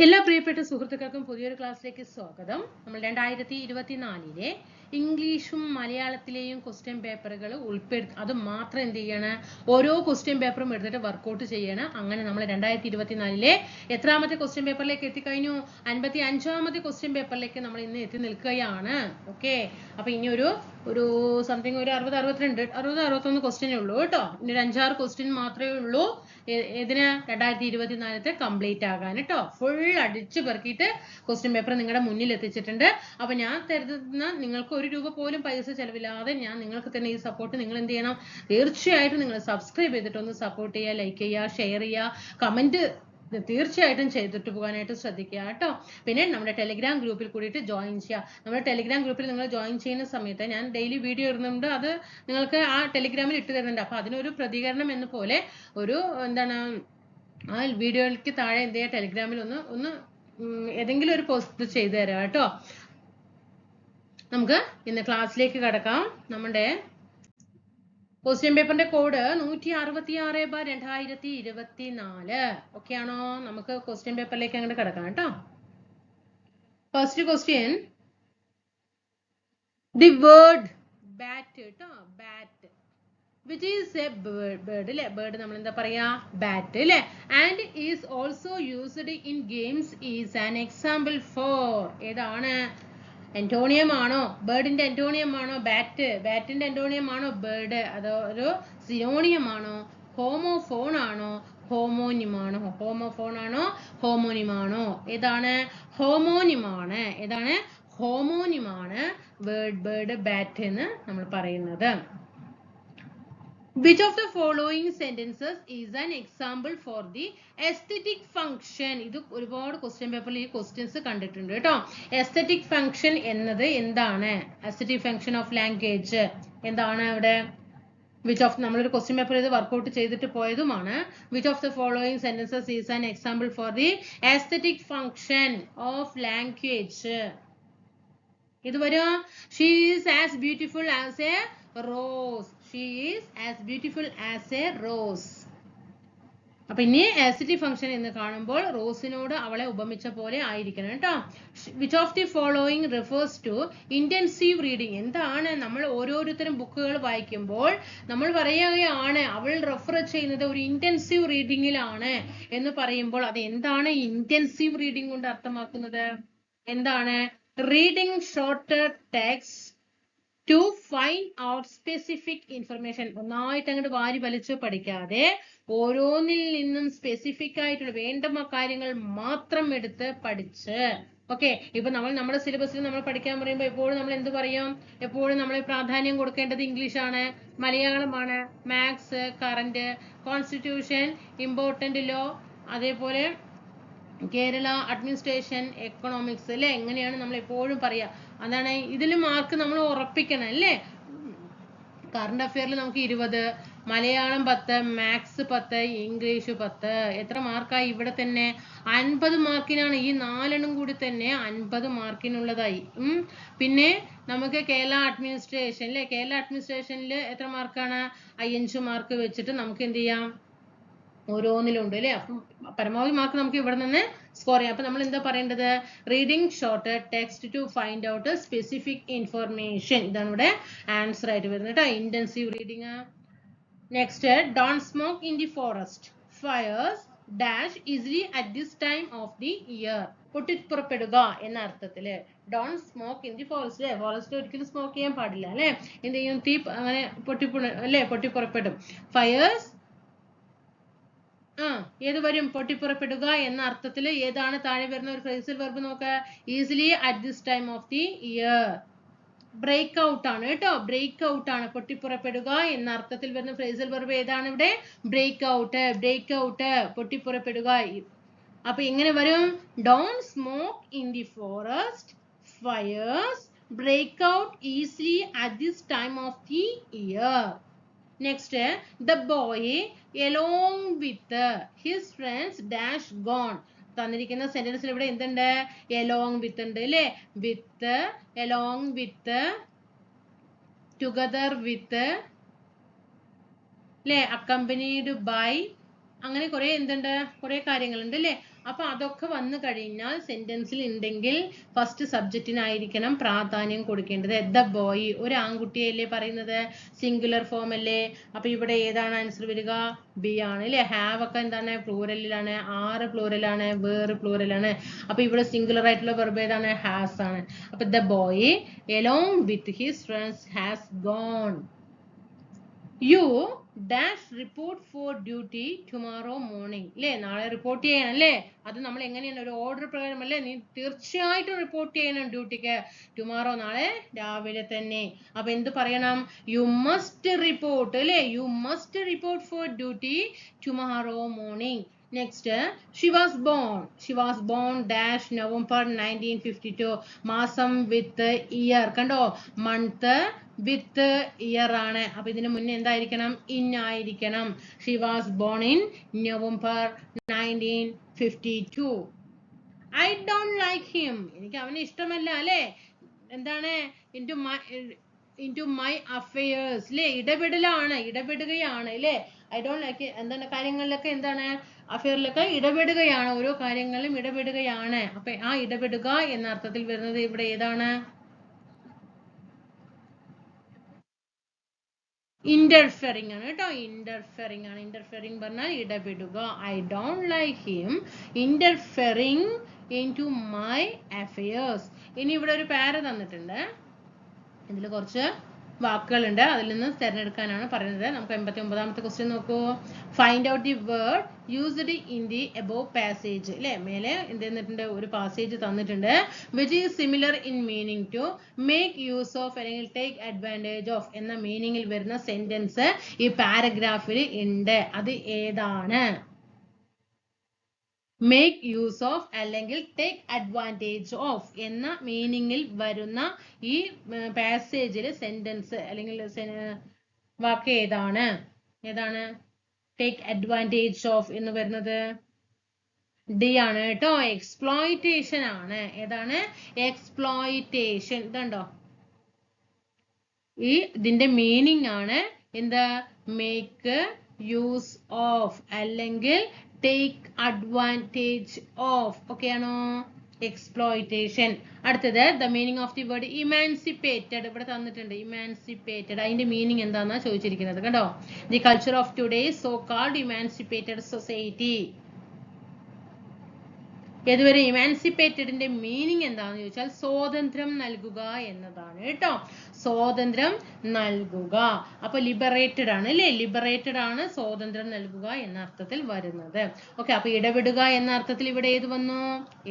എല്ലാ പ്രിയപ്പെട്ട സുഹൃത്തുക്കൾക്കും പുതിയൊരു ക്ലാസ്സിലേക്ക് സ്വാഗതം. നമ്മൾ 2024 ഇംഗ്ലീഷും മലയാളത്തിലെയും ക്വസ്റ്റ്യൻ പേപ്പറുകൾ അത് മാത്രം എന്ത് ചെയ്യണം, ഓരോ ക്വസ്റ്റ്യൻ പേപ്പറും എടുത്തിട്ട് വർക്കൗട്ട് ചെയ്യണം. അങ്ങനെ നമ്മൾ 2024 എത്രാമത്തെ ക്വസ്റ്റ്യൻ പേപ്പറിലേക്ക് എത്തിക്കഴിഞ്ഞു? 55ാമത്തെ ക്വസ്റ്റ്യൻ പേപ്പറിലേക്ക് നമ്മൾ ഇന്ന് എത്തി നിൽക്കുകയാണ്. ഓക്കെ, അപ്പൊ ഇനി ഒരു സംതിങ് ഒരു 60-61 ക്വസ്റ്റ്യനേ ഉള്ളൂ കേട്ടോ. ഇനി ഒരു 5-6 ക്വസ്റ്റ്യൻ മാത്രമേ ഉള്ളൂ ഇതിന് 2024 കംപ്ലീറ്റ് ആകാൻ കേട്ടോ. ഫുൾ അടിച്ചു പെറുക്കിയിട്ട് ക്വസ്റ്റ്യൻ പേപ്പർ നിങ്ങളുടെ മുന്നിൽ എത്തിച്ചിട്ടുണ്ട്. അപ്പൊ ഞാൻ തരുന്ന നിങ്ങൾക്ക് ₹1 പോലും പൈസ ചെലവില്ലാതെ ഞാൻ നിങ്ങൾക്ക് തന്നെ ഈ സപ്പോർട്ട് നിങ്ങൾ എന്ത് ചെയ്യണം, തീർച്ചയായിട്ടും നിങ്ങൾ സബ്സ്ക്രൈബ് ചെയ്തിട്ട് ഒന്ന് സപ്പോർട്ട് ചെയ്യുക, ലൈക്ക് ചെയ്യുക, ഷെയർ ചെയ്യുക, കമന്റ് തീർച്ചയായിട്ടും ചെയ്തിട്ട് പോകാനായിട്ട് ശ്രദ്ധിക്കുക കേട്ടോ. പിന്നെ നമ്മുടെ ടെലിഗ്രാം ഗ്രൂപ്പിൽ കൂടിയിട്ട് ജോയിൻ ചെയ്യുക. നമ്മുടെ ടെലിഗ്രാം ഗ്രൂപ്പിൽ നിങ്ങൾ ജോയിൻ ചെയ്യുന്ന സമയത്ത് ഞാൻ ഡെയിലി വീഡിയോ ഇടുന്നുണ്ട്, അത് നിങ്ങൾക്ക് ആ ടെലിഗ്രാമിൽ ഇട്ട് തരുന്നുണ്ട്. അപ്പൊ അതിനൊരു പ്രതികരണം എന്ന പോലെ ഒരു എന്താണ്, ആ വീഡിയോയ്ക്ക് താഴെ എന്ത് ചെയ്യുക, ടെലിഗ്രാമിൽ ഒന്ന് ഏതെങ്കിലും ഒരു പോസ്റ്റ് ചെയ്തു തരാം കേട്ടോ. നമുക്ക് ഇന്ന് ക്ലാസ്സിലേക്ക് കടക്കാം. നമ്മുടെ ക്വസ്റ്റ്യൻ പേപ്പറിന്റെ കോഡ് 166/2024. ഓക്കെ ആണോ? നമുക്ക് ക്വസ്റ്റ്യൻ പേപ്പറിലേക്ക് അങ്ങോട്ട് കിടക്കാം കേട്ടോ. First question, the word bat കേട്ടോ. Bat which is a bird അല്ലെ. ബേർഡ് നമ്മൾ എന്താ പറയാ, ബാറ്റ് അല്ലെ. And is also used in games is an example for. ഏതാണ്? എന്റോണിയം ആണോ? ബേർഡിന്റെ എന്റോണിയം ആണോ ബാറ്റ്? ബാറ്റിന്റെ എന്റോണിയം ആണോ ബേർഡ്? അതോ ഒരു സിനോണിയം ആണോ? ഹോമോഫോൺ ആണോ? ഹോമോനിം ആണോ? ഹോമോഫോൺ ആണോ? ഹോമോനിം ആണോ? ഏതാണ്? ഹോമോനിമാണ്. ഏതാണ്? ഹോമോനിമാണ് ബേർഡ് ബാറ്റ് എന്ന് നമ്മൾ പറയുന്നത്. Which of the following sentences is an example for the aesthetic function? ഇത് ഒരുപാട് ക്വസ്റ്റ്യൻ പേപ്പറിൽ ഈ ക്വസ്റ്റ്യൻസ് കണ്ടിട്ടുണ്ട് കേട്ടോ. aesthetic function എന്നത് എന്താണ്? aesthetic function of language എന്താണ് അവിടെ? which of, നമ്മളൊരു ക്വസ്റ്റ്യൻ പേപ്പർ ഇത് വർക്ക്ഔട്ട് ചെയ്തിട്ട് പോയതുമാണ്. which of the following sentences is an example for the aesthetic function of language? ഇത് വരും. she is as beautiful as a rose. she is as beautiful as a rose. അപ്പൊ ഇനി aesthetic function എന്ന് കാണുമ്പോൾ റോസിനോട് അവളെ ഉപമിച്ച പോലെ ആയിരിക്കണം കേട്ടോ. which of the following refers to intensive reading? എന്താണ്? നമ്മൾ ഓരോരുത്തരും ബുക്കുകൾ വായിക്കുമ്പോൾ നമ്മൾ പറയുകയാണ് അവൾ റെഫർ ചെയ്യുന്നത് ഒരു ഇന്റൻസീവ് റീഡിങ്ങിലാണ് എന്ന് പറയുമ്പോൾ അത് എന്താണ് ഇന്റൻസീവ് റീഡിംഗ് കൊണ്ട് അർത്ഥമാക്കുന്നത്? എന്താണ്? reading shorter text to find out specific information. ഒന്നായിട്ട് അങ്ങോട്ട് വാരി വലിച്ച് പഠിക്കാതെ ഓരോന്നിൽ നിന്നും സ്പെസിഫിക് ആയിട്ടുള്ള വേണ്ട കാര്യങ്ങൾ മാത്രം എടുത്ത് പഠിച്ച്. ഓക്കെ, ഇപ്പൊ നമ്മൾ നമ്മുടെ സിലബസിൽ നമ്മൾ പഠിക്കാൻ പറയുമ്പോൾ എപ്പോഴും നമ്മൾ എന്ത് പറയും? എപ്പോഴും നമ്മൾ പ്രാധാന്യം കൊടുക്കേണ്ടത് ഇംഗ്ലീഷ് ആണ്, മലയാളമാണ്, maths, current, constitution, important law, അതേപോലെ കേരള അഡ്മിനിസ്ട്രേഷൻ, എക്കണോമിക്സ് അല്ലെ. എങ്ങനെയാണ് നമ്മൾ എപ്പോഴും പറയാ, അതാണ് ഇതിൽ മാർക്ക് നമ്മൾ ഉറപ്പിക്കണം അല്ലേ. കറണ്ട് അഫെയറിൽ നമുക്ക് 20, മലയാളം 10, മാത്സ് 10, ഇംഗ്ലീഷ് 10. എത്ര മാർക്കായി ഇവിടെ തന്നെ? 50 മാർക്കിനാണ്. ഈ 4 കൂടി തന്നെ 50 മാർക്കിനുള്ളതായി. പിന്നെ നമുക്ക് കേരള അഡ്മിനിസ്ട്രേഷൻ അല്ലെ. കേരള അഡ്മിനിസ്ട്രേഷനിൽ എത്ര മാർക്കാണ്? 5 മാർക്ക് വെച്ചിട്ട് നമുക്ക് എന്ത് ചെയ്യാം, ഓരോന്നിലുണ്ട് അല്ലെ. അപ്പം പരമാവധി മാർക്ക് നമുക്ക് ഇവിടെ നിന്ന് സ്കോർ ചെയ്യാം. അപ്പൊ നമ്മൾ എന്താ പറയേണ്ടത്? Reading short text to find out specific information. ഇതാണ് ഇവിടെ ആൻസർ ആയിട്ട് വരുന്നത് കേട്ടോ. Intensive reading. Next, don't smoke in the forest. Fires dash easily at this time of the year. പൊട്ടിപ്പുറപ്പെടുക എന്ന അർത്ഥത്തില് don't smoke in the forest അല്ലെ. Forest ഒരിക്കലും സ്മോക്ക് ചെയ്യാൻ പാടില്ല അല്ലെ. എന്ത് ചെയ്യും? തീ അങ്ങനെ പൊട്ടിപ്പുറപ്പെടും. ഫയർസ് ഏത് വരും? പൊട്ടിപ്പുറപ്പെടുക എന്ന അർത്ഥത്തിൽ ഏതാണ് താഴെ വരുന്ന ഒരു ഫ്രേസൽ വെർബ് നോക്ക്. Easily at this time of the year. Break out ആണ് കേട്ടോ. ബ്രേക്ക് ഔട്ട് ആണ്. പൊട്ടിപ്പുറപ്പെടുക എന്ന അർത്ഥത്തിൽ വരുന്ന ഫ്രേസൽ വെർബ് ഏതാണ് ഇവിടെ? Break out. ബ്രേക്ക് ഔട്ട്, പൊട്ടിപ്പുറപ്പെടുക. അപ്പൊ എങ്ങനെ വരും? Don't smoke in the forest, fires break out easily at this time of the year. Next, the boy along with his friends dash gone. തന്നിരിക്കുന്ന സെന്റൻസിൽ ഇവിടെ എന്തുണ്ട്? along with ഉണ്ട് അല്ലേ. with, along with, together with അല്ലേ, accompanied by അങ്ങനെ കുറെ എന്തുണ്ട്, കുറെ കാര്യങ്ങളുണ്ട് അല്ലേ. അപ്പൊ അതൊക്കെ വന്നു കഴിഞ്ഞാൽ സെന്റൻസിൽ ഉണ്ടെങ്കിൽ ഫസ്റ്റ് സബ്ജക്റ്റിനായിരിക്കണം പ്രാധാന്യം കൊടുക്കേണ്ടത്. ദ ബോയ്, ഒരു ആൺകുട്ടിയല്ലേ പറയുന്നത്, സിംഗുലർ ഫോം അല്ലേ. അപ്പൊ ഇവിടെ ഏതാണ് ആൻസർ വരിക, ബി ആണ് അല്ലേ. ഹാവ് ഒക്കെ എന്താണ്, പ്ലൂറലിലാണ്. ആറ് പ്ലൂറലാണ്, വേർ പ്ലൂറലാണ്. അപ്പൊ ഇവിടെ സിംഗുലർ ആയിട്ടുള്ള വെർബ് ഏതാണ്, ഹാസ് ആണ്. അപ്പൊ the boy along with his friends has gone. You dash report for duty tomorrow morning. അല്ലേ, നാളെ റിപ്പോർട്ട് ചെയ്യണം അല്ലേ. അത് നമ്മൾ എങ്ങനെയാണ്, ഒരു ഓർഡർ പ്രകാരം അല്ലേ, നീ തീർച്ചയായിട്ടും റിപ്പോർട്ട് ചെയ്യണം ഡ്യൂട്ടിക്ക്. ടുമാറോ, നാളെ രാവിലെ തന്നെ. അപ്പൊ എന്ത് പറയണം, യു മസ്റ്റ് റിപ്പോർട്ട് അല്ലേ, you must report four duty tomorrow morning. Next, she was born dash November 1952. മാസം വിത്ത് ഇയർ, കണ്ടോ, മന്ത് വിത്ത് ഇയർ ആണ്. അപ്പൊ ഇതിന് മുന്നേ എന്തായിരിക്കണം, ഇൻ ആയിരിക്കണം. she was born in November 1952. I don't like him, എനിക്ക് അവനെ ഇഷ്ടമല്ല അല്ലേ. എന്താണ്, into my affairs അല്ലേ, ഇടപെടുകയാണ് അല്ലേ. I don't like it, എന്താണ്, കാര്യങ്ങളിലൊക്കെ എന്താണ്, അഫെയറിലൊക്കെ ഇടപെടുകയാണ്, ഓരോ കാര്യങ്ങളിലും ഇടപെടുകയാണ്. അപ്പൊ ആ ഇടപെടുക എന്ന അർത്ഥത്തിൽ വരുന്നത് ഇവിടെ ഏതാണ്, ഇന്റർഫെറിംഗ് ആണ് കേട്ടോ. ഇന്റർഫെറിംഗ് പറഞ്ഞാൽ ഇടപെടുക. I don't like him interfering into my affairs. ഇനി ഇവിടെ ഒരു പാര തന്നിട്ടുണ്ട്, ഇതിൽ കുറച്ച് വാക്കുകളുണ്ട്, അതിൽ നിന്ന് തിരഞ്ഞെടുക്കാനാണ് പറയുന്നത്. നമുക്ക് 89ാമത്തെ ക്വസ്റ്റ്യൻ നോക്കൂ. Find out the word used in the above passage അല്ലേ. മേലെ എന്ത് തന്നിട്ടുണ്ട്, ഒരു പാസേജ് തന്നിട്ടുണ്ട്. Which is similar in meaning to make use of അല്ലെങ്കിൽ ടേക്ക് അഡ്വാൻറ്റേജ് ഓഫ് എന്ന മീനിങ്ങിൽ വരുന്ന സെന്റൻസ് ഈ പാരഗ്രാഫിൽ ഉണ്ട്. അത് ഏതാണ്? മേക്ക് യൂസ് ഓഫ് അല്ലെങ്കിൽ ടേക്ക് അഡ്വാൻറ്റേജ് ഓഫ് എന്ന മീനിങ്ങിൽ വരുന്ന ഈ പാസേജിലെ സെന്റൻസ് അല്ലെങ്കിൽ വാക്ക് ഏതാണ്? ടേക്ക് അഡ്വാൻറ്റേജ് ഓഫ് എന്ന് വരുന്നത് ഡി ആണ് കേട്ടോ, എക്സ്പ്ലോയിറ്റേഷൻ ആണ്. ഏതാണ്? എക്സ്പ്ലോയിറ്റേഷൻ. ഇതുണ്ടോ, ഇതിന്റെ മീനിങ് ആണ് എന്താ, മേക്ക് യൂസ് ഓഫ് അല്ലെങ്കിൽ ടേക്ക് അഡ്വാൻറ്റേജ് ഓഫ്. ഓക്കെ ആണോ? എക്സ്പ്ലോയിറ്റേഷൻ. അടുത്തത്, the meaning of the word ഇമാൻസിപ്പേറ്റഡ്. ഇവിടെ തന്നിട്ടുണ്ട് ഇമാൻസിപ്പേറ്റഡ്, അതിന്റെ മീനിങ് എന്താണെന്നാ ചോദിച്ചിരിക്കുന്നത് കേട്ടോ. The culture of today so called ഇമാൻസിപ്പേറ്റഡ് society. ഇതുവരെ ഇമാൻസിപ്പേറ്റഡിന്റെ മീനിങ് എന്താണെന്ന് ചോദിച്ചാൽ സ്വാതന്ത്ര്യം നൽകുക എന്നതാണ് കേട്ടോ. സ്വാതന്ത്ര്യം നൽകുക. അപ്പൊ ലിബറേറ്റഡ് ആണ് അല്ലേ, ലിബറേറ്റഡ് ആണ്, സ്വാതന്ത്ര്യം നൽകുക എന്ന അർത്ഥത്തിൽ വരുന്നത്. ഓക്കെ, അപ്പൊ ഇടപെടുക എന്ന അർത്ഥത്തിൽ ഇവിടെ ഏത് വന്നു,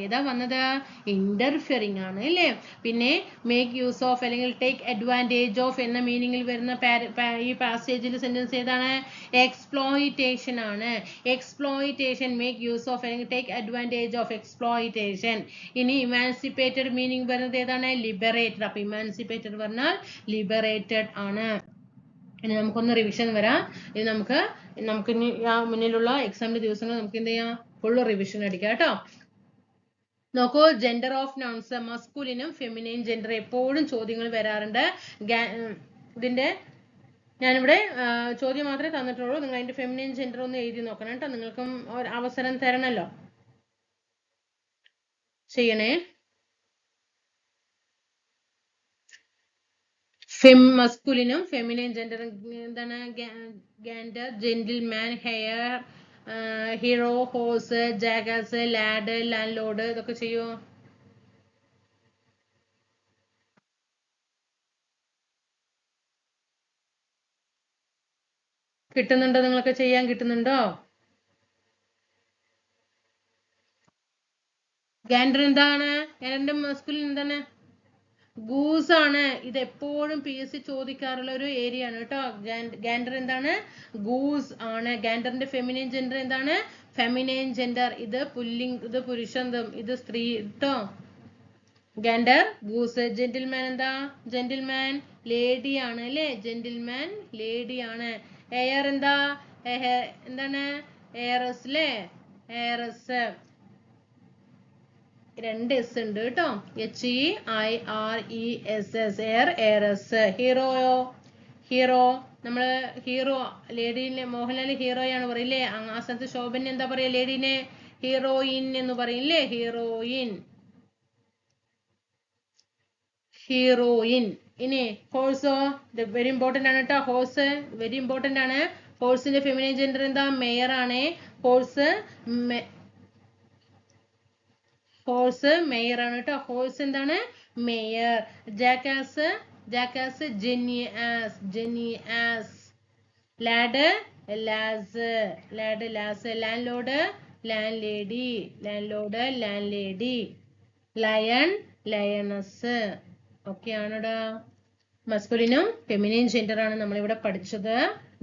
ഏതാ വന്നത്? ഇന്റർഫിയറിംഗ് ആണ് അല്ലേ. പിന്നെ മേക്ക് യൂസ് ഓഫ് അല്ലെങ്കിൽ ടേക്ക് അഡ്വാൻറ്റേജ് ഓഫ് എന്ന മീനിങ്ങിൽ വരുന്ന ഈ പാസേജിൽ സെന്റൻസ് ഏതാണ്? എക്സ്പ്ലോയിറ്റേഷൻ ആണ്. എക്സ്പ്ലോയിറ്റേഷൻ, മേക്ക് യൂസ് ഓഫ് അല്ലെങ്കിൽ ടേക്ക് അഡ്വാൻറ്റേജ് ഓഫ് എക്സ്പ്ലോയിറ്റേഷൻ. ഇനി ഇമാൻസിപ്പേറ്റഡ് മീനിങ് വരുന്നത് ഏതാണ്? ലിബറേറ്റഡ്. അപ്പൊ ഇമാൻസിപ്പേറ്റഡ് പറഞ്ഞാൽ ലിബറേറ്റഡ് ആണ്. ഇനി നമുക്കൊന്ന് റിവിഷൻ വരാം. ഇനി നമുക്ക് ഇനി മുന്നിലുള്ള എക്സാമിന്റെ ദിവസങ്ങൾ നമുക്ക് എന്ത് ചെയ്യാം, ഫുള്ള് റിവിഷൻ അടിക്കാം കേട്ടോ. നോക്കൂ, ജെൻഡർ ഓഫ് നൗൺസ്, മസ്കുലിനും ഫെമിനൈൻ ജെൻഡർ എപ്പോഴും ചോദ്യങ്ങൾ വരാറുണ്ട്. ഇതിന്റെ ഞാനിവിടെ ചോദ്യം മാത്രമേ തന്നിട്ടുള്ളൂ. നിങ്ങൾ അതിന്റെ ഫെമിനൈൻ ജെൻഡർ ഒന്ന് എഴുതി നോക്കണം കേട്ടോ. നിങ്ങൾക്കും ഒരു അവസരം തരണല്ലോ, ചെയ്യണേ. മസ്കുലിനും ഫെമിനൈൻ ജെൻഡർ എന്താണ്? Gander, gentleman, heir, hero, horse, jackass, lad, landlord. ഇതൊക്കെ ചെയ്യോ? കിട്ടുന്നുണ്ടോ? നിങ്ങളൊക്കെ ചെയ്യാൻ കിട്ടുന്നുണ്ടോ? ഗാൻഡർ എന്താണ്? എന്റെ മസ്കുലിൻ എന്താണ്? ഗൂസ് ആണ്. ഇത് എപ്പോഴും PSC ചോദിക്കാറുള്ള ഒരു ഏരിയ ആണ് കേട്ടോ. ഗാൻഡർ എന്താണ്? ഗൂസ് ആണ്. ഗാൻഡറിന്റെ ഫെമിനൈൻ ജെൻഡർ എന്താണ്? Feminine gender. ഇത് പുല്ലിംഗ്, ഇത് പുരുഷന്തം, ഇത് സ്ത്രീ കേട്ടോ. Gander, goose. ജെന്റിൽമാൻ എന്താ? ജെന്റിൽമാൻ ലേഡി ആണ് അല്ലേ, ജെന്റിൽമാൻ ലേഡി ആണ്. എയർ എന്താ? എന്താണ്? എയറസ് അല്ലേ, എയറസ്. 2 S ഉണ്ട് കേട്ടോ, HEIRESS, എയർ, എയറസ്. ഹീറോയോ? ഹീറോ നമ്മള് ഹീറോ ലേഡീനെ മോഹൻലാൽ ഹീറോയാണ് പറയില്ലേ, ആ സ്ഥലത്ത് ശോഭന എന്താ പറയാ ലേഡീനെ ഹീറോയിൻ എന്ന് പറയില്ലേ, ഹീറോയിൻ ഹീറോയിൻ. ഇനി ഹോഴ്സോ വെരി ഇമ്പോർട്ടന്റ് ആണ് കേട്ടോ, ഹോഴ്സ് വെരി ഇമ്പോർട്ടന്റ് ആണ്. ഹോഴ്സിന്റെ ഫെമിനൈൻ ജെൻഡർ എന്താ മേയർ ആണ്. ഹോഴ്സ് മേയർ ആണ് കേട്ടോ, ഹോഴ്സ് എന്താണ് mare. Jackass jenny ass. Lad lass. Landlady. Lion lioness. Okay ആണോടാ? മസ്കുലിനും ഫെമിനൈൻ ജെൻഡർ ആണ് നമ്മളിവിടെ പഠിച്ചത്.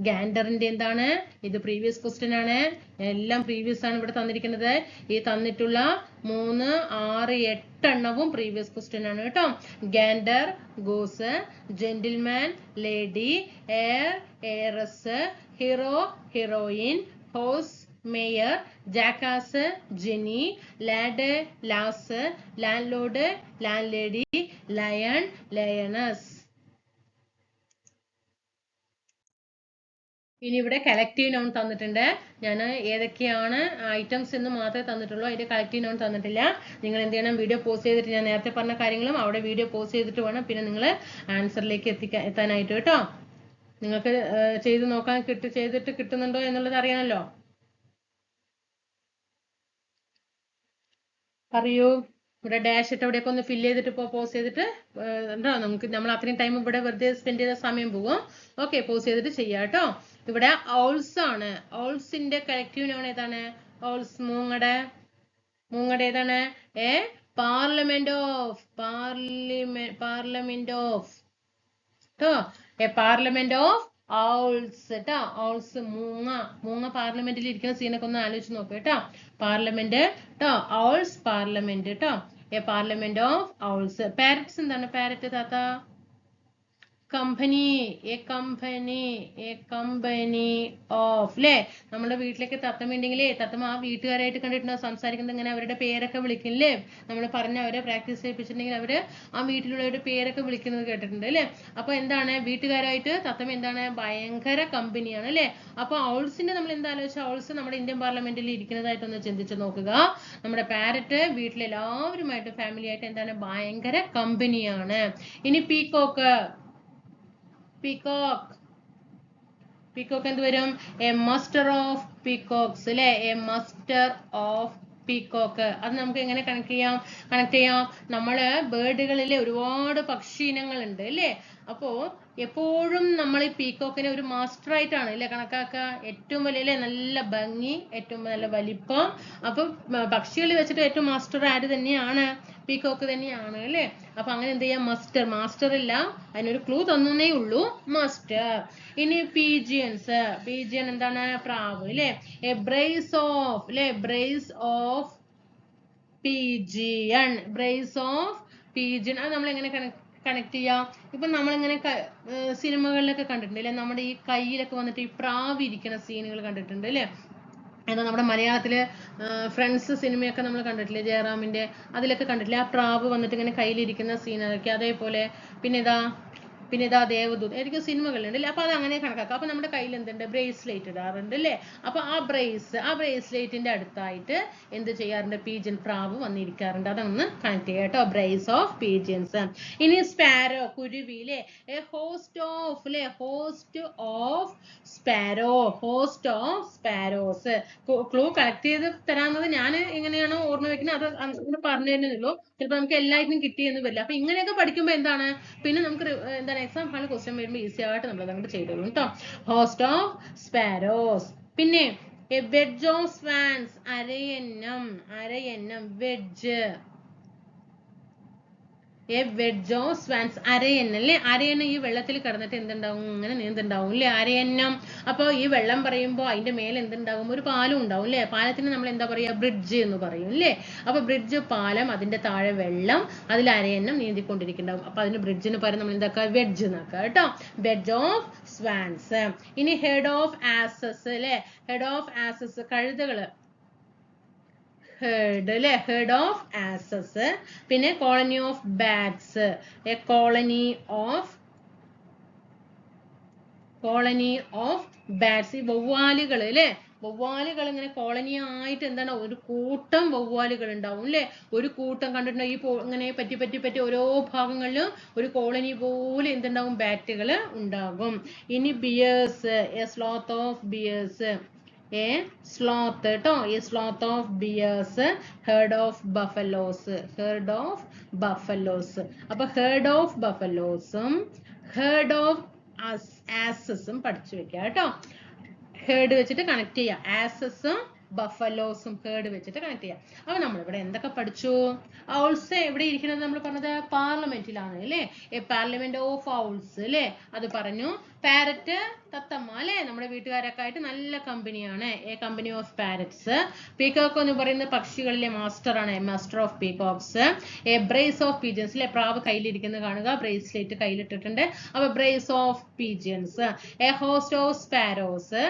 ഗാൻഡറിന്റെ എന്താണ് ഇത്? പ്രീവിയസ് ക്വസ്റ്റ്യൻ ആണ്, എല്ലാം പ്രീവിയസ് ആണ് ഇവിടെ തന്നിരിക്കുന്നത്. ഈ തന്നിട്ടുള്ള 3, 6, 8 എണ്ണവും പ്രീവിയസ് ക്വസ്റ്റ്യൻ ആണ് കേട്ടോ. Gander goose, gentleman lady, heiress, hero heroine, horse mare, jackass jenny, lad lass, landlord landlady, lion lioness. ഇനി ഇവിടെ കളക്റ്റീവ് നൗൺ തന്നിട്ടുണ്ട്. ഞാൻ ഏതൊക്കെയാണ് ഐറ്റംസ് എന്ന് മാത്രമേ തന്നിട്ടുള്ളൂ, അതിന്റെ കളക്റ്റീവ് നൗൺ തന്നിട്ടില്ല. നിങ്ങൾ എന്ത് ചെയ്യണം, വീഡിയോ പോസ്റ്റ് ചെയ്തിട്ട് ഞാൻ നേരത്തെ പറഞ്ഞ കാര്യങ്ങളും അവിടെ വീഡിയോ പോസ്റ്റ് ചെയ്തിട്ട് വേണം പിന്നെ നിങ്ങൾ ആൻസറിലേക്ക് എത്താനായിട്ട് കേട്ടോ. നിങ്ങൾക്ക് ചെയ്ത് നോക്കാൻ ചെയ്തിട്ട് കിട്ടുന്നുണ്ടോ എന്നുള്ളത് അറിയണമല്ലോ. പറയൂ. ഇവിടെ ഡാഷ് ഇട്ട് അവിടെയൊക്കെ ഒന്ന് ഫില്ല് ചെയ്തിട്ട് പോസ്റ്റ് ചെയ്തിട്ട് ഉണ്ടോ, നമ്മൾ അത്രയും ടൈം ഇവിടെ വെറുതെ സ്പെൻഡ് ചെയ്ത സമയം പോകും. ഓക്കെ, പോസ്റ്റ് ചെയ്തിട്ട് ചെയ്യാം കേട്ടോ. ഇവിടെ ഓൾസ് ആണ്. ഓൾസിന്റെ കളക്റ്റീവ് നൗൺ ഏതാണ്? ഓൾസ് മൂങ്ങടെ ഏതാണ്? പാർലമെന്റ് ഓഫ് കേട്ടോ. പാർലമെന്റ് ഓഫ് ഔൾസ് കേട്ടോ. ഔൾസ് മൂങ്ങ പാർലമെന്റിൽ ഇരിക്കുന്ന സീനൊക്കെ ഒന്ന് ആലോചിച്ച് നോക്കുക കേട്ടോ. പാർലമെന്റ് കേട്ടോ, ഔൾസ് പാർലമെന്റ് കേട്ടോ. Parliament of owls. പാരറ്റ്സ് എന്താണ്? പാരറ്റ് താത്ത കമ്പനി. ഓഫ് അല്ലേ? നമ്മുടെ വീട്ടിലേക്ക് തത്തമ്മ ഉണ്ടെങ്കിലേ തത്തമ്മ ആ വീട്ടുകാരായിട്ട് കണ്ടിട്ടുണ്ടോ സംസാരിക്കുന്നത് ഇങ്ങനെ അവരുടെ പേരൊക്കെ വിളിക്കില്ലേ? നമ്മൾ പറഞ്ഞ അവരെ പ്രാക്ടീസ് ചെയ്യിപ്പിച്ചിട്ടുണ്ടെങ്കിൽ അവര് ആ വീട്ടിലുള്ളവരുടെ പേരൊക്കെ വിളിക്കുന്നത് കേട്ടിട്ടുണ്ട് അല്ലേ? അപ്പൊ എന്താണ് വീട്ടുകാരായിട്ട് തത്തമ്മ എന്താണ് ഭയങ്കര കമ്പനിയാണ് അല്ലേ? അപ്പൊ ഔൾസിന്റെ നമ്മൾ എന്താ ആലോചിച്ചാൽ ഔൾസ് നമ്മുടെ ഇന്ത്യൻ പാർലമെന്റിൽ ഇരിക്കുന്നതായിട്ടൊന്ന് ചിന്തിച്ചു നോക്കുക. നമ്മുടെ പാരറ്റ് വീട്ടിലെല്ലാവരുമായിട്ട് ഫാമിലി ആയിട്ട് എന്താണ് ഭയങ്കര കമ്പനിയാണ്. ഇനി പീക്കോക്ക് എന്ത് വരും? എ മസ്റ്റർ ഓഫ് പീകോക്സ് അല്ലെ? A muster of peacock. അത് നമുക്ക് എങ്ങനെ കണക്ട് ചെയ്യാം? നമ്മള് ബേർഡുകളിലെ ഒരുപാട് പക്ഷി ഇനങ്ങൾ ഉണ്ട് അല്ലേ? അപ്പോ എപ്പോഴും നമ്മൾ ഈ പീകോക്കിനെ ഒരു മാസ്റ്റർ ആയിട്ടാണ് അല്ലെ കണക്കാക്കുക. ഏറ്റവും വലിയ അല്ലെ നല്ല ഭംഗി, ഏറ്റവും നല്ല വലിപ്പം. അപ്പൊ പക്ഷികളിൽ വെച്ചിട്ട് ഏറ്റവും മാസ്റ്റർ ആര് തന്നെയാണ്? പീകോക്ക് തന്നെയാണ് അല്ലേ? അപ്പൊ അങ്ങനെ എന്ത് ചെയ്യാം? മാസ്റ്റർ ഇല്ല, അതിനൊരു ക്ലൂ തന്നേ ഉള്ളൂ, മാസ്റ്റർ. ഇനി പീജിയൻ എന്താണ്? പ്രാവ് അല്ലെ? എ ബ്രേസ് ഓഫ് അല്ലെ? Brace of pigeon. അത് നമ്മൾ എങ്ങനെ കണക്ട് ചെയ്യാം? ഇപ്പൊ നമ്മളിങ്ങനെ സിനിമകളിലൊക്കെ കണ്ടിട്ടുണ്ട് അല്ലെ? നമ്മുടെ ഈ കയ്യിലൊക്കെ വന്നിട്ട് ഈ പ്രാവ് ഇരിക്കുന്ന സീനുകൾ കണ്ടിട്ടുണ്ട് അല്ലെ? എന്താ നമ്മുടെ മലയാളത്തില് ഫ്രണ്ട്സ് സിനിമയൊക്കെ നമ്മൾ കണ്ടിട്ടില്ലേ? ജയറാമിന്റെ അതിലൊക്കെ കണ്ടിട്ടില്ലേ? ആ പ്രാവ് വന്നിട്ട് ഇങ്ങനെ കയ്യിലിരിക്കുന്ന സീനൊക്കെ. അതേപോലെ പിന്നെ ഇതാ ദേവദൂത്, ഏതൊക്കെ സിനിമകളുണ്ട് അല്ലേ? അപ്പൊ അത് അങ്ങനെ കണക്കാക്കാം. അപ്പൊ നമ്മുടെ കയ്യിൽ എന്തുണ്ട്? ബ്രേസ്ലെറ്റ് ഇടാറുണ്ട് അല്ലേ? അപ്പൊ ആ ബ്രേസ്ലെറ്റിന്റെ അടുത്തായിട്ട് എന്ത് ചെയ്യാറുണ്ട്? പീജിയൻ പ്രാവ് വന്നിരിക്കാറുണ്ട്. അതൊന്ന് കണക്ട് ചെയ്യാം കേട്ടോ. Brace of pigeons. ഇനി സ്പാരോ കുരുവി അല്ലേ? A host of sparrows. Clue collect ചെയ്ത് തരാമെന്നത് ഞാൻ എങ്ങനെയാണോ ഓർമ്മ വെക്കുന്നത് അത് പറഞ്ഞു തരുന്നുള്ളൂ. ചിലപ്പോൾ നമുക്ക് എല്ലാവർക്കും കിട്ടിയെന്ന് വരില്ല. അപ്പൊ ഇങ്ങനെയൊക്കെ പഠിക്കുമ്പോൾ എന്താണ് പിന്നെ നമുക്ക് എന്താണ് എക്സാം ഹാളിൽ ക്വസ്റ്റ്യൻ വരുമ്പോൾ ഈസി ആയിട്ട് നമ്മൾ അങ്ങോട്ട് ചെയ്തോളൂ കേട്ടോ. Host of sparrows. പിന്നെ എ വെഡ്ജ് ഓഫ് സ്വാൻസ്. അരയന്നം wedge. A wedge of swans. അരയന്നം അല്ലേ? അരയന്നം ഈ വെള്ളത്തിൽ കിടന്നിട്ട് എന്തുണ്ടാവും? ഇങ്ങനെ നീന്തുണ്ടാവും അല്ലേ അരയന്നം. അപ്പൊ ഈ വെള്ളം പറയുമ്പോൾ അതിന്റെ മേലെ എന്തുണ്ടാവും? ഒരു പാലം ഉണ്ടാവും അല്ലേ? പാലത്തിന് നമ്മൾ എന്താ പറയാ? ബ്രിഡ്ജ് എന്ന് പറയും അല്ലേ? അപ്പൊ ബ്രിഡ്ജ് പാലം, അതിന്റെ താഴെ വെള്ളം, അതിൽ അരയന്നം നീന്തിക്കൊണ്ടിരിക്കുന്നുണ്ടാവും. അപ്പൊ അതിന് ബ്രിഡ്ജിന് പകരം നമ്മൾ എന്താക്കുക? വെഡ്ജ് എന്നാക്കുക കേട്ടോ. Wedge of swans. ഇനി ഹെഡ് ഓഫ് ആസസ് അല്ലെ? ഹെഡ് ഓഫ് ആസസ് കഴുതകള്. Head of asses. പിന്നെ colony of bats. A colony of colony of bats. ഈ വവ്വാലുകൾ അല്ലെ, വവ്വാലുകൾ ഇങ്ങനെ കോളനി ആയിട്ട് എന്താണ് ഒരു കൂട്ടം വവ്വാലുകൾ ഉണ്ടാവും അല്ലെ. ഒരു കൂട്ടം കണ്ടിട്ടുണ്ടോ ഈ ഇങ്ങനെ പറ്റി പറ്റി പറ്റി ഓരോ ഭാഗങ്ങളിലും ഒരു കോളനി പോലെ എന്തുണ്ടാവും ബാറ്റുകൾ ഉണ്ടാകും. ഇനി bears, a sloth of bears, a sloth കേട്ടോ, a sloth of bears, herd of buffaloes, herd of buffaloes. അപ്പൊ ഹെർഡ് ഓഫ് ബഫലോസും ഹെർഡ് ഓഫ് ആസസും പഠിച്ചു വെക്കുക കേട്ടോ. ഹേർഡ് വെച്ചിട്ട് കണക്ട് ചെയ്യാം, ആസസും ബഫലോസും ഹേർഡ് വെച്ചിട്ട് കണക്ട് ചെയ്യാം. അപ്പൊ നമ്മളിവിടെ എന്തൊക്കെ പഠിച്ചു? ഔൾസ് എവിടെ ഇരിക്കുന്നത് നമ്മൾ പറഞ്ഞത് പാർലമെന്റിലാണ് അല്ലെ, എ പാർലമെന്റ് ഓഫ് ഔൾസ് അല്ലെ, അത് പറഞ്ഞു. പാരറ്റ് തത്തമ്മ അല്ലെ, നമ്മുടെ വീട്ടുകാരൊക്കെ ആയിട്ട് നല്ല കമ്പനിയാണ്, a company of parrots. Peacock എന്ന് പറയുന്നത് പക്ഷികളിലെ മാസ്റ്റർ ആണ്, master of peacocks. A brace of pigeons അല്ലെ, പ്രാവ് കയ്യിലിരിക്കുന്നത് കാണുക, ബ്രേസ്ലെറ്റ് കയ്യിലിട്ടിട്ടുണ്ട്, അപ്പൊ brace of pigeons. A host of sparrows,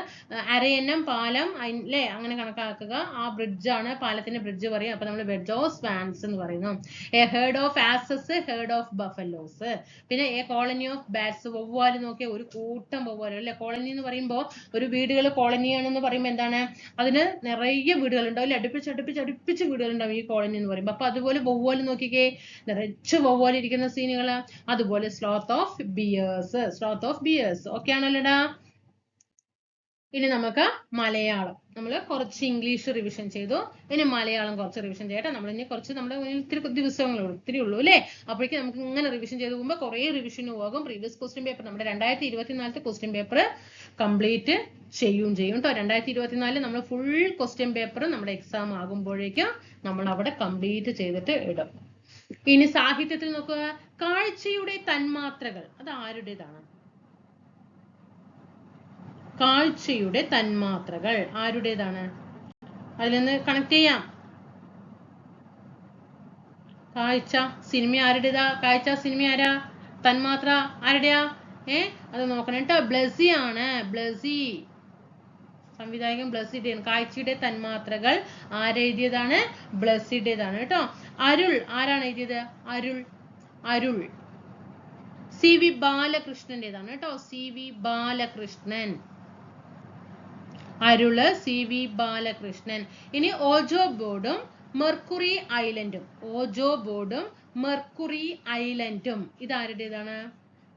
അരയന്നം പാലം അല്ലേ അങ്ങനെ കണക്കാക്കുക, ആ ബ്രിഡ്ജ് ആണ്, പാലത്തിന്റെ ബ്രിഡ്ജ് പറയും, അപ്പൊ നമ്മൾ ബെഡ് ഓഫ് സ്വാൻസ് എന്ന് പറയുന്നു. A herd of asses, herd of buffaloes. പിന്നെ എ കോളനി ഓഫ് ബാറ്റ്സ്, വവ്വാല് നോക്കിയ ഒരു കൂട്ടം വവ്വാല് അല്ലെ. കോളനി എന്ന് പറയുമ്പോൾ ഒരു വീടുകൾ കോളനിയാണെന്ന് പറയുമ്പോൾ എന്താണ്, അതിന് നിറയെ വീടുകൾ ഉണ്ടാവും അല്ലെ, അടുപ്പിച്ച് അടുപ്പിച്ച് അടുപ്പിച്ച് വീടുകൾ ഉണ്ടാവും ഈ കോളനി എന്ന് പറയുമ്പോൾ. അപ്പൊ അതുപോലെ വവ്വാല് നോക്കിക്കേ, നിറച്ച് വവ്വാല് ഇരിക്കുന്ന സീനുകള്. അതുപോലെ sloth of bears, sloth of bears. Okay ആണല്ലോടാ. ഇനി നമുക്ക് മലയാളം, നമ്മൾ കുറച്ച് ഇംഗ്ലീഷ് റിവിഷൻ ചെയ്തു, ഇനി മലയാളം കുറച്ച് റിവിഷൻ ചെയ്യട്ടെ. നമ്മൾ ഇനി കുറച്ച് നമ്മുടെ ഇത്തിരി ദിവസങ്ങളുള്ളൂ, ഇത്തിരി ഉള്ളൂ അല്ലേ. അപ്പോഴേക്കും നമുക്ക് ഇങ്ങനെ റിവിഷൻ ചെയ്ത് പോകുമ്പോൾ കുറേ റിവിഷൻ പോകും. പ്രീവിയസ് ക്വസ്റ്റ്യൻ പേപ്പർ നമ്മുടെ 2024 ക്വസ്റ്റ്യൻ പേപ്പർ കംപ്ലീറ്റ് ചെയ്യും കേട്ടോ. 2024 നമ്മൾ ഫുൾ ക്വസ്റ്റ്യൻ പേപ്പർ നമ്മുടെ എക്സാം ആകുമ്പോഴേക്കും നമ്മൾ അവിടെ കംപ്ലീറ്റ് ചെയ്തിട്ട് ഇടും. ഇനി സാഹിത്യത്തിൽ നോക്കുക, കാഴ്ചയുടെ തന്മാത്രകൾ, അത് ആരുടേതാണ്? കാഴ്ചയുടെ തന്മാത്രകൾ ആരുടേതാണ്? അതിൽ നിന്ന് കണക്ട് ചെയ്യാം. കാഴ്ച സിനിമ ആരുടേതാ? കാഴ്ച സിനിമ ആരാ? തന്മാത്ര ആരുടെയാ? അത് നോക്കണം കേട്ടോ. ബ്ലസി ആണ്, ബ്ലസി സംവിധായകൻ ബ്ലസിയുടെയാണ്. കാഴ്ചയുടെ തന്മാത്രകൾ ആരെഴുതിയതാണ്? ബ്ലസിയുടേതാണ് കേട്ടോ. അരുൾ ആരാണ് എഴുതിയത്? അരുൾ, അരുൾ CV ബാലകൃഷ്ണന്റേതാണ് കേട്ടോ, CV ബാലകൃഷ്ണൻ. അരുള് CV ബാലകൃഷ്ണൻ. ഇനി ഓജോ ബോർഡും മെർക്കുറി ഐലൻഡും, ഓജോ ബോർഡും മെർക്കുറി ഐലൻഡും ഇതാരുടേതാണ്?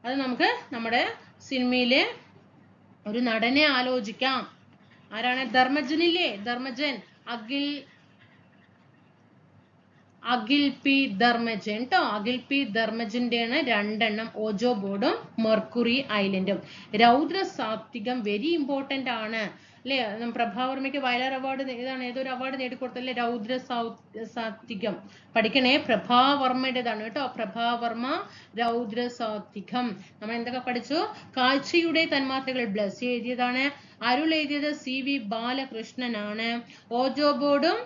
അത് നമുക്ക് നമ്മുടെ സിനിമയിലെ ഒരു നടനെ ആലോചിക്കാം. ആരാണ്? ധർമ്മജനില്ലേ, ധർമ്മജൻ, അഖിൽ പി ധർമ്മജൻ ട്ടോ, അഖിൽ പി ധർമ്മജന്റെയാണ് രണ്ടെണ്ണം, ഓജോ ബോർഡും മെർക്കുറി ഐലൻഡും. രൗദ്ര സാത്വികം വെരി ഇമ്പോർട്ടന്റ് ആണ് അല്ലെ. പ്രഭാവർമ്മയ്ക്ക് വയലാർ അവാർഡ് ഏതാണ്, ഏതൊരു അവാർഡ് നേടിക്കൊടുത്തല്ലേ? രൗദ്ര സാത്വികം പഠിക്കണേ, പ്രഭാവർമ്മയുടേതാണ് കേട്ടോ, പ്രഭാവർമ്മ രൗദ്ര സാത്വികം. നമ്മൾ എന്തൊക്കെ പഠിച്ചു? കാഴ്ചയുടെ തന്മാത്രകൾ ബ്ലസി എഴുതിയതാണ്, അരുൾ എഴുതിയത് CV ബാലകൃഷ്ണനാണ്, ഓജോ ബോർഡും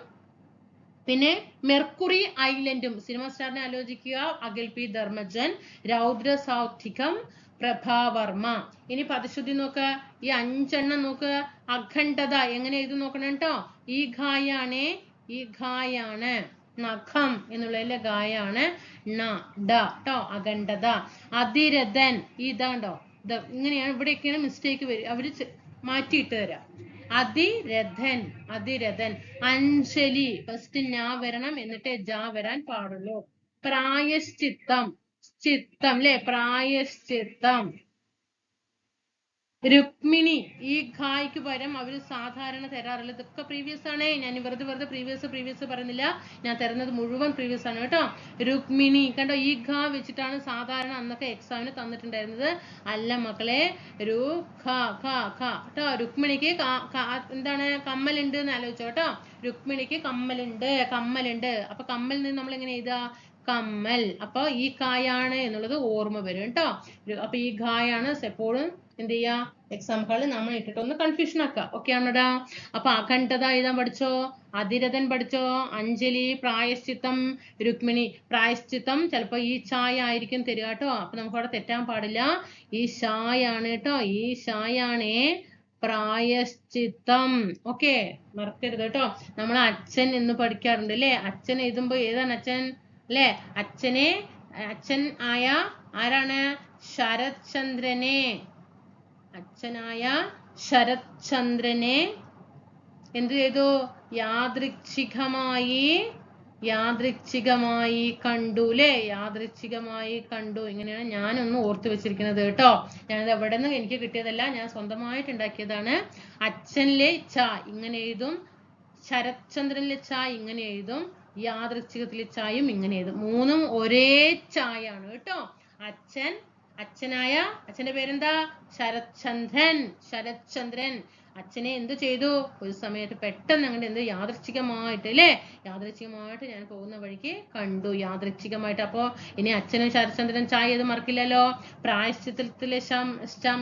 പിന്നെ മെർക്കുറി ഐലൻഡും സിനിമ സ്റ്റാറിനെ ആലോചിക്കുക, അഖിൽ പി ധർമ്മജൻ, രൗദ്ര സാത്വികം പ്രഭാവർമ്മ. ഇനി പദശുദ്ധി നോക്കുക, ഈ 5 നോക്കുക. അഖണ്ഡത എങ്ങനെ എഴുതി നോക്കണം കേട്ടോ. ഈ ഘായാണ്, ഈ ഘായാണ്, നഖം എന്നുള്ളതിലെ ഗായാണ് ട്ടോ, അഖണ്ഡത. അതിരഥൻ ഇതാണ്ടോ, ഇങ്ങനെയാണ്, ഇവിടെയൊക്കെയാണ് മിസ്റ്റേക്ക് വരും, അവര് മാറ്റിയിട്ട് തരാം. അതിരഥൻ, അതിരഥൻ. അഞ്ജലി ഫസ്റ്റ് ഞാ വരണം എന്നിട്ട് ജാ വരാൻ പാടുള്ളൂ. പ്രായശ്ചിത്തം, ചിത്തം അല്ലെ, പ്രായശ്ചിത്തം. രുക്മിണി ഈ ഘായ്ക്ക് പകരം അവര് സാധാരണ തരാറുള്ളത്, ഇതൊക്കെ പ്രീവിയസ് ആണ്, ഞാൻ വെറുതെ പ്രീവിയസ് പറയുന്നില്ല, ഞാൻ തരുന്നത് മുഴുവൻ പ്രീവിയസ് ആണ് കേട്ടോ. രുക്മിണി കണ്ടോ, ഈ ഘ വെച്ചിട്ടാണ് സാധാരണ അന്നൊക്കെ എക്സാമിന് തന്നിട്ടുണ്ടായിരുന്നത്. അല്ല മക്കളെ, കേട്ടോ. രുക്മിണിക്ക് എന്താണ്, കമ്മലുണ്ട് എന്ന് ആലോചിച്ചോ കേട്ടോ. രുക്മിണിക്ക് കമ്മലുണ്ട്. അപ്പൊ കമ്മലിൽ നിന്ന് നമ്മൾ എങ്ങനെ എഴുതുക? കമ്മൽ. അപ്പൊ ഈ കായാണ് എന്നുള്ളത് ഓർമ്മ വരും കേട്ടോ. അപ്പൊ ഈ ഘായാണ് എപ്പോഴും എന്ത് ചെയ്യാ, എക്സാം ഹാളിൽ നമ്മൾ ഇട്ടിട്ടൊന്ന് കൺഫ്യൂഷൻ ആക്കുക. ഓക്കെ ആണോടാ? അപ്പൊ അഖണ്ഡത എഴുതാൻ പഠിച്ചോ, അതിരഥൻ പഠിച്ചോ, അഞ്ജലി, പ്രായശ്ചിത്തം, രുക്മിണി. പ്രായശ്ചിത്തം ചിലപ്പോ ഈ ചായ ആയിരിക്കും തരിക കേട്ടോ, അപ്പൊ നമുക്ക് അവിടെ തെറ്റാൻ പാടില്ല, ഈ ഷായാണ് കേട്ടോ, ഈ ഷായാണേ പ്രായശ്ചിത്തം. ഓക്കെ, മറക്കരുത് കേട്ടോ. നമ്മൾ അച്ഛൻ എന്ന് പഠിക്കാറുണ്ട് അല്ലേ, അച്ഛൻ എഴുതുമ്പോ ഏതാണ് അച്ഛൻ അല്ലെ, അച്ഛൻ ആയ ആരാണ്? ശരത് ചന്ദ്രനെ, അച്ഛനായ ശരത്ചന്ദ്രനെ എന്ത് ചെയ്തു? യാദൃച്ഛികമായി കണ്ടു അല്ലേ? യാദൃച്ഛികമായി കണ്ടു. ഇങ്ങനെയാണ് ഞാനൊന്ന് ഓർത്തു വെച്ചിരിക്കുന്നത് കേട്ടോ. ഞാനത് എവിടെ നിന്ന് എനിക്ക് കിട്ടിയതല്ല, ഞാൻ സ്വന്തമായിട്ട് ഉണ്ടാക്കിയതാണ്. അച്ഛനിലെ ച ഇങ്ങനെ എഴുതും, ശരത്ചന്ദ്രനിലെ ച ഇങ്ങനെ എഴുതും, യാദൃച്ഛികത്തിലെ ചായും ഇങ്ങനെ എഴുതും. മൂന്നും ഒരേ ചായാണ് കേട്ടോ. അച്ഛന്റെ പേരെന്താ? ശരത്ചന്ദ്രൻ. അച്ഛനെ എന്ത് ചെയ്തു? ഒരു സമയത്ത് പെട്ടെന്ന് അങ്ങോട്ട് എന്ത് യാദൃച്ഛികമായിട്ട് അല്ലേ? യാദൃച്ഛികമായിട്ട് ഞാൻ പോകുന്ന വഴിക്ക് കണ്ടു, യാദൃച്ഛികമായിട്ട്. അപ്പോ ഇനി അച്ഛനും ശരത്ചന്ദ്രൻ ചായ ഇത് മറക്കില്ലല്ലോ. പ്രായശ്ചിത്തത്തിലെ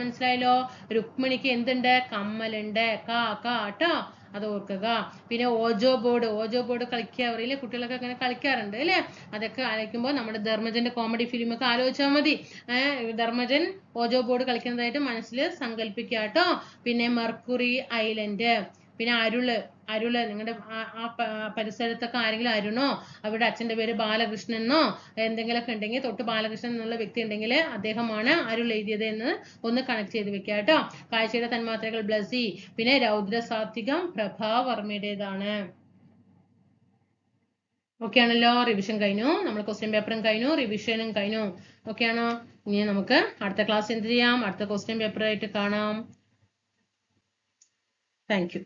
മനസ്സിലായല്ലോ. രുക്മിണിക്ക് എന്തുണ്ട്? കമ്മലുണ്ട്. കേട്ടോ, അത് ഓർക്കുക. പിന്നെ ഓജോ ബോർഡ് കളിക്കുക അറിയില്ലേ? കുട്ടികളൊക്കെ അങ്ങനെ കളിക്കാറുണ്ട് അല്ലേ? അതൊക്കെ കളിക്കുമ്പോൾ നമ്മുടെ ധർമ്മജന്റെ കോമഡി ഫിലിം ഒക്കെ ആലോചിച്ചാൽ മതി. ധർമ്മജൻ ഓജോ ബോർഡ് കളിക്കുന്നതായിട്ട് മനസ്സിൽ സങ്കല്പിക്കുക കേട്ടോ. പിന്നെ മെർക്കുറി ഐലൻഡ്, പിന്നെ അരുള് നിങ്ങളുടെ ആ പരിസരത്തൊക്കെ ആരെങ്കിലും അരുണോ, അവിടെ അച്ഛന്റെ പേര് ബാലകൃഷ്ണനോ എന്തെങ്കിലുമൊക്കെ ഉണ്ടെങ്കിൽ, തൊട്ട് ബാലകൃഷ്ണൻ എന്നുള്ള വ്യക്തി ഉണ്ടെങ്കിൽ അദ്ദേഹമാണ് അരുൾ എഴുതിയത് എന്ന് ഒന്ന് കണക്ട് ചെയ്ത് വെക്കുക കേട്ടോ. കാഴ്ചയുടെ തന്മാത്രകൾ ബ്ലസി, പിന്നെ രൗദ്രസാത്വികം പ്രഭാവർമ്മയുടേതാണ്. ഓക്കെ ആണല്ലോ. റിവിഷൻ കഴിഞ്ഞു, നമ്മൾ ക്വസ്റ്റ്യൻ പേപ്പറും കഴിഞ്ഞു, റിവിഷനും കഴിഞ്ഞു. ഓക്കെ ആണോ? ഇനി നമുക്ക് അടുത്ത ക്ലാസ് എന്ത് ചെയ്യാം? അടുത്ത ക്വസ്റ്റ്യൻ പേപ്പർ ആയിട്ട് കാണാം. Thank you.